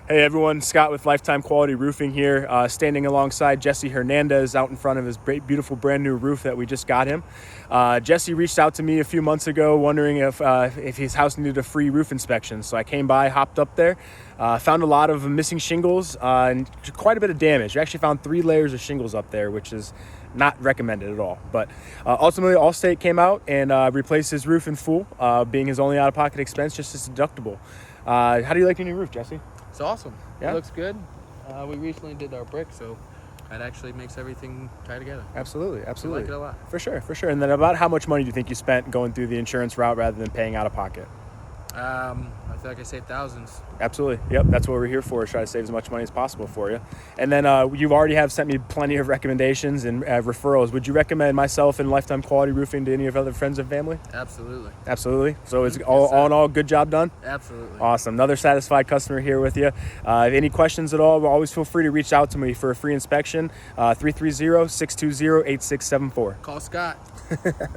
Hey everyone, Scott with Lifetime Quality Roofing here, standing alongside Jesse Hernandez out in front of his beautiful brand new roof that we just got him. Jesse reached out to me a few months ago wondering if his house needed a free roof inspection. So I came by, hopped up there, found a lot of missing shingles and quite a bit of damage. We actually found 3 layers of shingles up there, which is not recommended at all. But ultimately, Allstate came out and replaced his roof in full, being his only out-of-pocket expense, just his deductible. How do you like your new roof, Jesse? It's awesome. Yeah? It looks good. We recently did our brick, so that actually makes everything tie together. Absolutely. I like it a lot. For sure. And then about how much money do you think you spent going through the insurance route rather than paying out of pocket? I feel like I saved thousands. Absolutely. Yep. That's what we're here for, is try to save as much money as possible for you. And then you've already have sent me plenty of recommendations and referrals. Would you recommend myself and Lifetime Quality Roofing to any of your other friends and family? Absolutely. So it's all in all, good job done? Absolutely. Awesome. Another satisfied customer here with you. Any questions at all, always feel free to reach out to me for a free inspection. 330-620-8674. Call Scott.